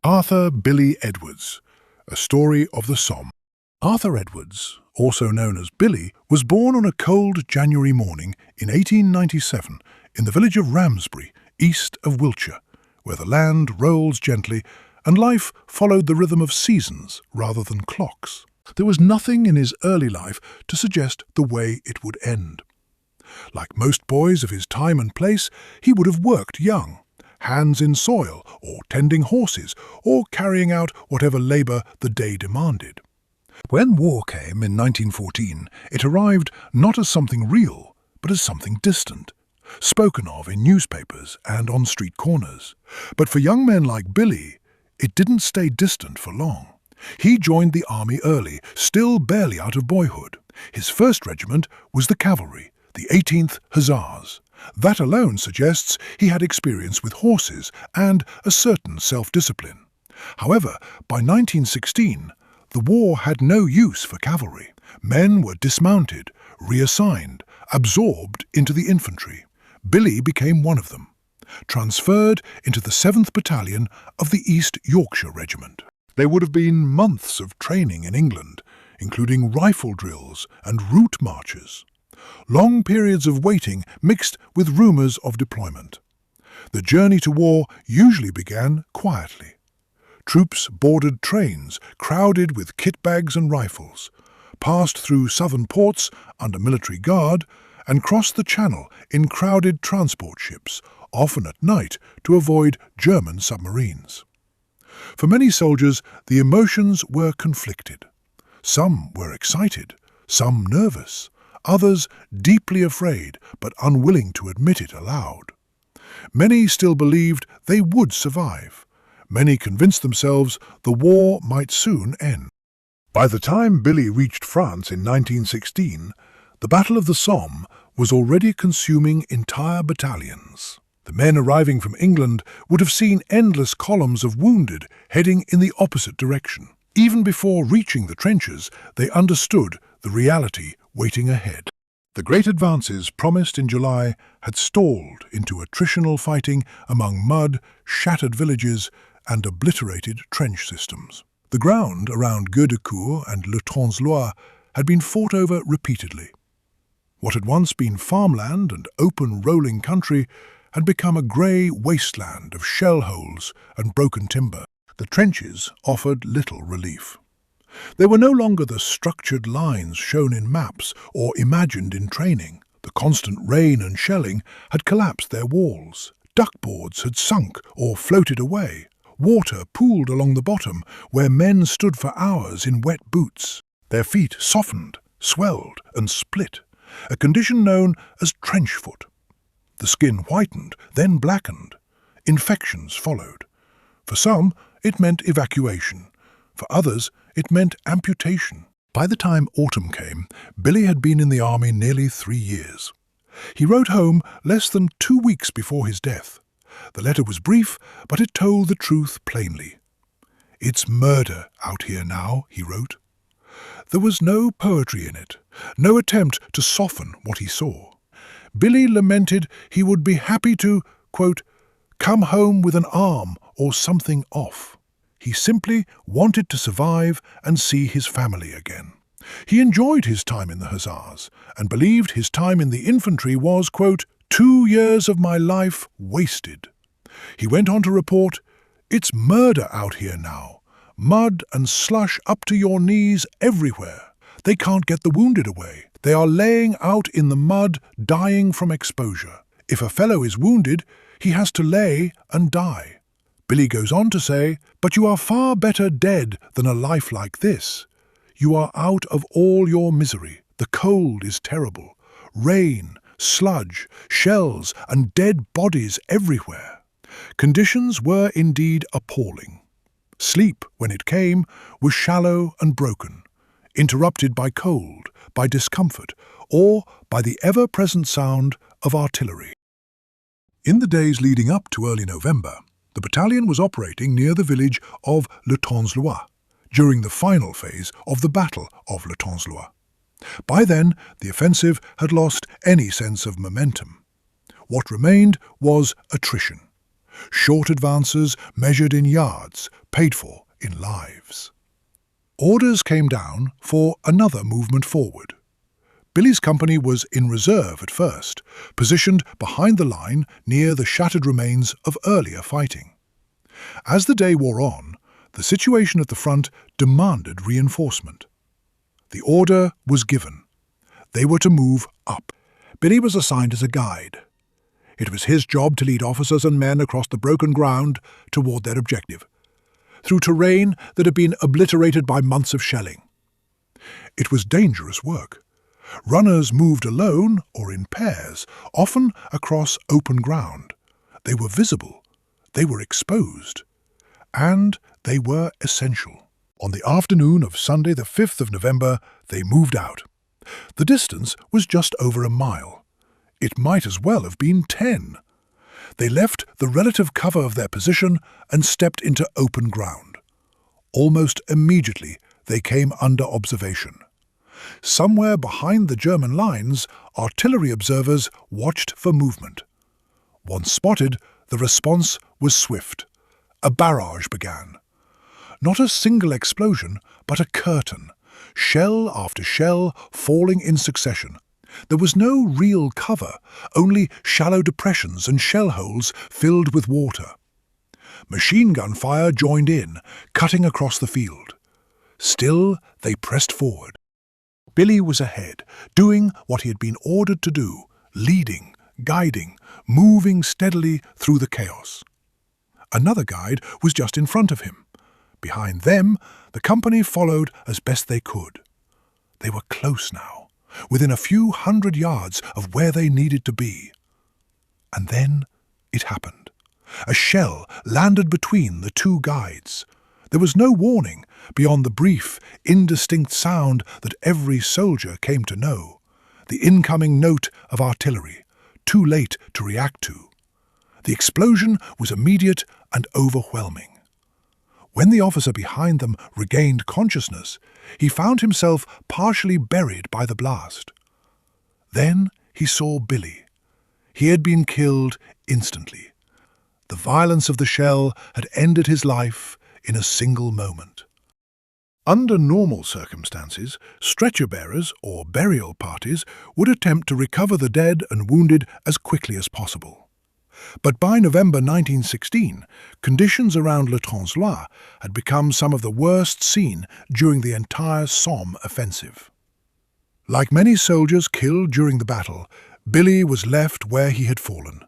Arthur Billy Edwards, A Story of the Somme. Arthur Edwards, also known as Billy, was born on a cold January morning in 1897 in the village of Ramsbury, east of Wiltshire, where the land rolls gently and life followed the rhythm of seasons rather than clocks. There was nothing in his early life to suggest the way it would end. Like most boys of his time and place, he would have worked young, hands in soil, or tending horses, or carrying out whatever labour the day demanded. When war came in 1914, it arrived not as something real, but as something distant, spoken of in newspapers and on street corners. But for young men like Billy, it didn't stay distant for long. He joined the army early, still barely out of boyhood. His first regiment was the cavalry, the 18th Hussars. That alone suggests he had experience with horses and a certain self-discipline. However, by 1916, the war had no use for cavalry. Men were dismounted, reassigned, absorbed into the infantry. Billy became one of them, transferred into the 7th Battalion of the East Yorkshire Regiment. There would have been months of training in England, including rifle drills and route marches. Long periods of waiting mixed with rumours of deployment. The journey to war usually began quietly. Troops boarded trains crowded with kit bags and rifles, passed through southern ports under military guard, and crossed the Channel in crowded transport ships, often at night to avoid German submarines. For many soldiers, the emotions were conflicted. Some were excited, some nervous, others deeply afraid but unwilling to admit it aloud. Many still believed they would survive. Many convinced themselves the war might soon end. By the time Billy reached France in 1916, the Battle of the Somme was already consuming entire battalions. The men arriving from England would have seen endless columns of wounded heading in the opposite direction. Even before reaching the trenches, they understood the reality waiting ahead. The great advances promised in July had stalled into attritional fighting among mud, shattered villages, and obliterated trench systems. The ground around Gueudecourt and Le Transloy had been fought over repeatedly. What had once been farmland and open rolling country had become a grey wasteland of shell holes and broken timber. The trenches offered little relief. They were no longer the structured lines shown in maps or imagined in training. The constant rain and shelling had collapsed their walls. Duckboards had sunk or floated away. Water pooled along the bottom, where men stood for hours in wet boots. Their feet softened, swelled and split, a condition known as trench foot. The skin whitened, then blackened. Infections followed. For some, it meant evacuation. For others, it meant amputation. By the time autumn came, Billy had been in the army nearly 3 years. He wrote home less than 2 weeks before his death. The letter was brief, but it told the truth plainly. "It's murder out here now," he wrote. There was no poetry in it, no attempt to soften what he saw. Billy lamented he would be happy to, quote, "come home with an arm or something off." He simply wanted to survive and see his family again. He enjoyed his time in the Hussars and believed his time in the infantry was, quote, 2 years of my life wasted. He went on to report, "It's murder out here now. Mud and slush up to your knees everywhere. They can't get the wounded away. They are laying out in the mud, dying from exposure. If a fellow is wounded, he has to lay and die." Billy goes on to say, "But you are far better dead than a life like this. You are out of all your misery. The cold is terrible. Rain, sludge, shells, and dead bodies everywhere." Conditions were indeed appalling. Sleep, when it came, was shallow and broken, interrupted by cold, by discomfort, or by the ever-present sound of artillery. In the days leading up to early November, the battalion was operating near the village of Le Transloy during the final phase of the Battle of Le Transloy. By then, the offensive had lost any sense of momentum. What remained was attrition. Short advances measured in yards, paid for in lives. Orders came down for another movement forward. Billy's company was in reserve at first, positioned behind the line near the shattered remains of earlier fighting. As the day wore on, the situation at the front demanded reinforcement. The order was given. They were to move up. Billy was assigned as a guide. It was his job to lead officers and men across the broken ground toward their objective, through terrain that had been obliterated by months of shelling. It was dangerous work. Runners moved alone or in pairs, often across open ground. They were visible, they were exposed, and they were essential. On the afternoon of Sunday the 5th of November, they moved out. The distance was just over a mile. It might as well have been 10. They left the relative cover of their position and stepped into open ground. Almost immediately, they came under observation. Somewhere behind the German lines, artillery observers watched for movement. Once spotted, the response was swift. A barrage began. Not a single explosion, but a curtain, shell after shell falling in succession. There was no real cover, only shallow depressions and shell holes filled with water. Machine gun fire joined in, cutting across the field. Still, they pressed forward. Billy was ahead, doing what he had been ordered to do, leading, guiding, moving steadily through the chaos. Another guide was just in front of him. Behind them, the company followed as best they could. They were close now, within a few hundred yards of where they needed to be. And then it happened. A shell landed between the two guides. There was no warning beyond the brief, indistinct sound that every soldier came to know, the incoming note of artillery, too late to react to. The explosion was immediate and overwhelming. When the officer behind them regained consciousness, he found himself partially buried by the blast. Then he saw Billy. He had been killed instantly. The violence of the shell had ended his life in a single moment. Under normal circumstances, stretcher-bearers or burial parties would attempt to recover the dead and wounded as quickly as possible. But by November 1916, conditions around Le Transloy had become some of the worst seen during the entire Somme offensive. Like many soldiers killed during the battle, Billy was left where he had fallen.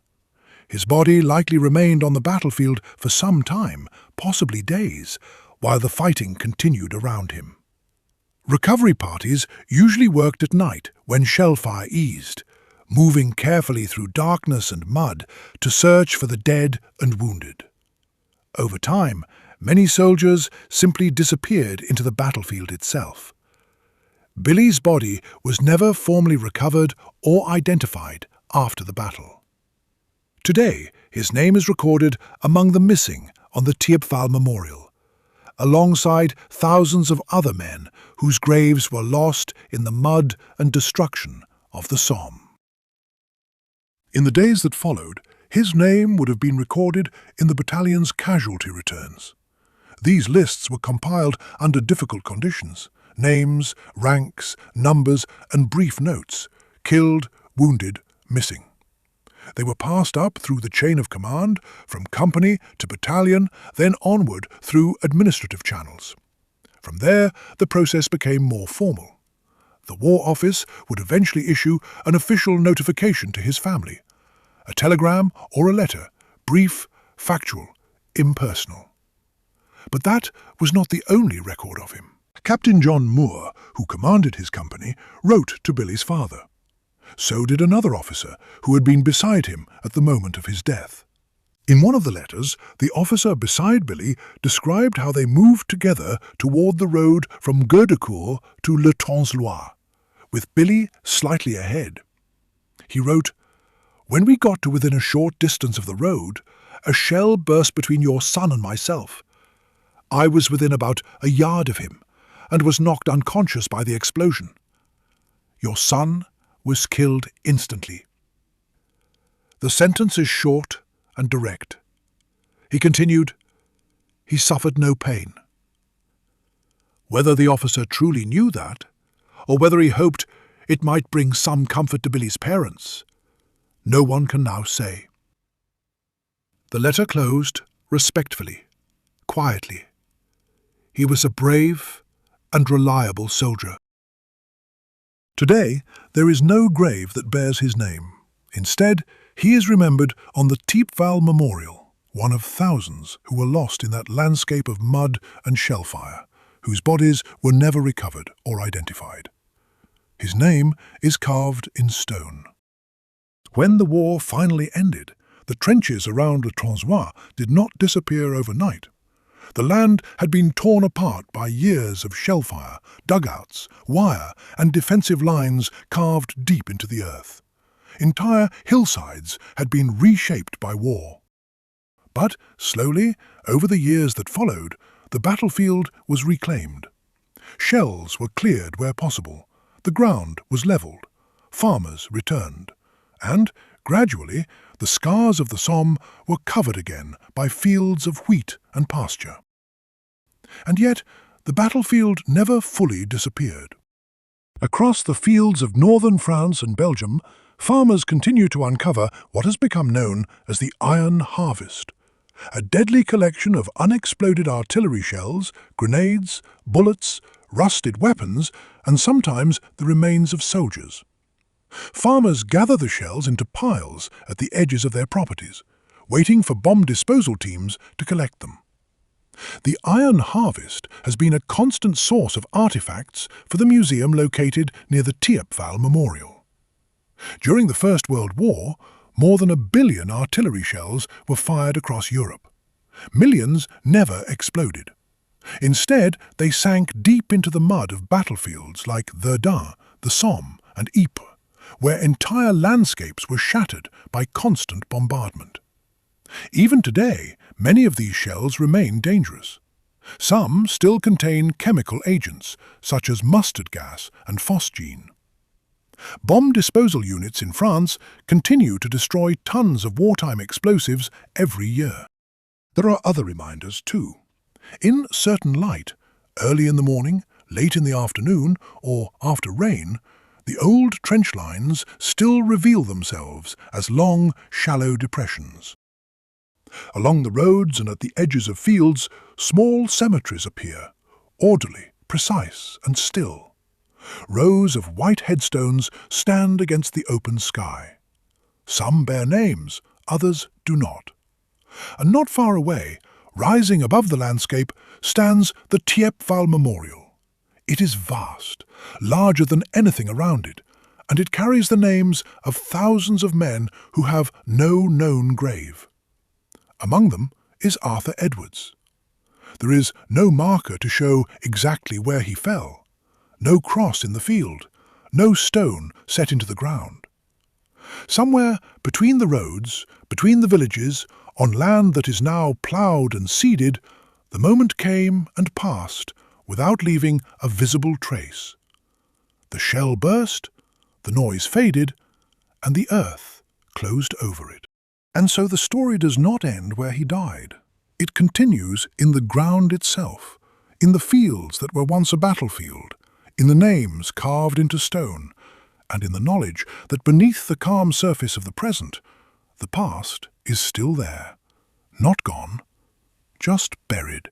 His body likely remained on the battlefield for some time, possibly days, while the fighting continued around him. Recovery parties usually worked at night when shellfire eased, moving carefully through darkness and mud to search for the dead and wounded. Over time, many soldiers simply disappeared into the battlefield itself. Billy's body was never formally recovered or identified after the battle. Today, his name is recorded among the missing on the Thiepval Memorial, alongside thousands of other men whose graves were lost in the mud and destruction of the Somme. In the days that followed, his name would have been recorded in the battalion's casualty returns. These lists were compiled under difficult conditions: names, ranks, numbers, and brief notes: killed, wounded, missing. They were passed up through the chain of command, from company to battalion, then onward through administrative channels. From there, the process became more formal. The War Office would eventually issue an official notification to his family, a telegram or a letter, brief, factual, impersonal. But that was not the only record of him. Captain John Moore, who commanded his company, wrote to Billy's father. So did another officer who had been beside him at the moment of his death. In one of the letters, the officer beside Billy described how they moved together toward the road from Gueudecourt to Le Transloy, with Billy slightly ahead. He wrote, "When we got to within a short distance of the road, a shell burst between your son and myself. I was within about a yard of him and was knocked unconscious by the explosion. Your son was killed instantly." The sentence is short and direct. He continued, he suffered no pain. Whether the officer truly knew that, or whether he hoped it might bring some comfort to Billy's parents, no one can now say. The letter closed respectfully, quietly. He was a brave and reliable soldier. Today, there is no grave that bears his name. Instead, he is remembered on the Thiepval Memorial, one of thousands who were lost in that landscape of mud and shellfire, whose bodies were never recovered or identified. His name is carved in stone. When the war finally ended, the trenches around the Transloy did not disappear overnight. The land had been torn apart by years of shellfire, dugouts, wire, and defensive lines carved deep into the earth. Entire hillsides had been reshaped by war. But slowly, over the years that followed, the battlefield was reclaimed. Shells were cleared where possible, the ground was levelled, farmers returned, and, gradually, the scars of the Somme were covered again by fields of wheat and pasture. And yet, the battlefield never fully disappeared. Across the fields of northern France and Belgium, farmers continue to uncover what has become known as the Iron Harvest, a deadly collection of unexploded artillery shells, grenades, bullets, rusted weapons, and sometimes the remains of soldiers. Farmers gather the shells into piles at the edges of their properties, waiting for bomb disposal teams to collect them. The Iron Harvest has been a constant source of artifacts for the museum located near the Thiepval Memorial. During the First World War, more than 1 billion artillery shells were fired across Europe. Millions never exploded. Instead, they sank deep into the mud of battlefields like Verdun, the Somme, and Ypres, where entire landscapes were shattered by constant bombardment. Even today, many of these shells remain dangerous. Some still contain chemical agents, such as mustard gas and phosgene. Bomb disposal units in France continue to destroy tons of wartime explosives every year. There are other reminders too. In certain light, early in the morning, late in the afternoon, or after rain, the old trench lines still reveal themselves as long, shallow depressions. Along the roads and at the edges of fields, small cemeteries appear, orderly, precise, and still. Rows of white headstones stand against the open sky. Some bear names, others do not. And not far away, rising above the landscape, stands the Thiepval Memorial. It is vast, larger than anything around it, and it carries the names of thousands of men who have no known grave. Among them is Arthur Edwards. There is no marker to show exactly where he fell, no cross in the field, no stone set into the ground. Somewhere between the roads, between the villages, on land that is now ploughed and seeded, the moment came and passed without leaving a visible trace. The shell burst, the noise faded, and the earth closed over it. And so the story does not end where he died. It continues in the ground itself, in the fields that were once a battlefield, in the names carved into stone, and in the knowledge that beneath the calm surface of the present, the past is still there, not gone, just buried.